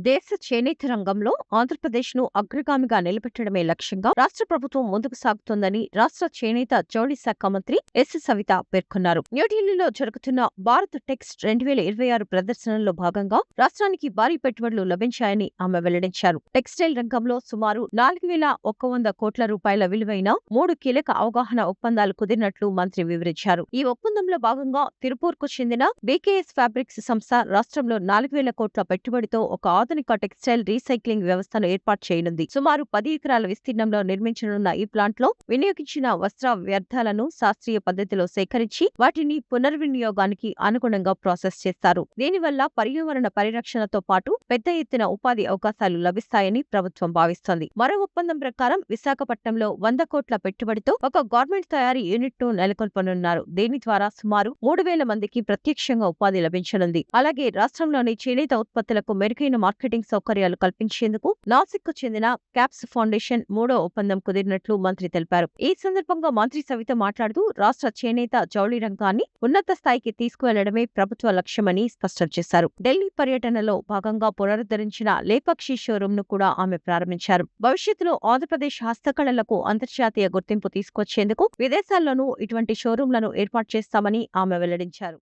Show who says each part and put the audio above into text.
Speaker 1: దేశ చేనేత రంగంలో ఆంధ్రప్రదేశ్ను అగ్రగామిగా నిలబెట్టడమే లక్ష్యంగా రాష్ట్ర ప్రభుత్వం ముందుకు సాగుతోందని రాష్ట్ర చేనేత జౌళి శాఖ మంత్రి ఎస్ సవిత పేర్కొన్నారు. న్యూఢిల్లీలో జరుగుతున్న భారత్ టెక్స్ట్ 2026 ప్రదర్శనలో భాగంగా రాష్ట్రానికి భారీ పెట్టుబడులు లభించాయని ఆమె వెల్లడించారు. టెక్స్టైల్ రంగంలో సుమారు 4,100 కోట్ల రూపాయల విలువైన 3 కీలక అవగాహన ఒప్పందాలు కుదిరినట్లు మంత్రి వివరించారు. ఈ ఒప్పందంలో భాగంగా తిరుపూర్కు చెందిన బీకేఎస్ ఫ్యాబ్రిక్స్ సంస్థ రాష్ట్రంలో 4,000 కోట్ల పెట్టుబడితో ఒక ఆధునిక టెక్స్టైల్ రీసైక్లింగ్ వ్యవస్థను ఏర్పాటు చేయనుంది. సుమారు 10 ఎకరాల విస్తీర్ణంలో నిర్మించనున్న ఈ ప్లాంట్లో వినియోగించిన వస్త్ర వ్యర్థాలను శాస్త్రీయ పద్ధతిలో సేకరించి వాటిని పునర్వినియోగానికి అనుగుణంగా ప్రాసెస్ చేస్తారు. దీనివల్ల పర్యావరణ పరిరక్షణతో పాటు పెద్ద ఎత్తున ఉపాధి అవకాశాలు లభిస్తాయని ప్రభుత్వం భావిస్తోంది. మరో ఒప్పందం ప్రకారం విశాఖపట్నంలో 100 కోట్ల పెట్టుబడితో ఒక గార్మెంట్ తయారీ యూనిట్ను నెలకొల్పనున్నారు. దీని ద్వారా సుమారు 3,000 మందికి ప్రత్యక్షంగా ఉపాధి లభించనుంది. అలాగే రాష్ట్రంలోని చేనేత ఉత్పత్తులకు మెరుగైన మార్కెటింగ్ సౌకర్యాలు కల్పించేందుకు నాసిక్ కు చెందిన క్యాప్స్ ఫౌండేషన్ 3వ ఒప్పందం కుదిరినట్లు మంత్రి తెలిపారు. ఈ సందర్భంగా మంత్రి సవిత మాట్లాడుతూ రాష్ట్ర చేనేత జౌళి రంగాన్ని ఉన్నత స్థాయికి తీసుకువెళ్లడమే ప్రభుత్వ లక్ష్యమని స్పష్టం చేశారు. ఢిల్లీ పర్యటనలో భాగంగా పునరుద్ధరించిన లేపాక్షి షోరూమ్ ను కూడా ఆమె ప్రారంభించారు. భవిష్యత్తులో ఆంధ్రప్రదేశ్ హస్తకళలకు అంతర్జాతీయ గుర్తింపు తీసుకొచ్చేందుకు విదేశాల్లోనూ ఇటువంటి షోరూంలను ఏర్పాటు చేస్తామని ఆమె వెల్లడించారు.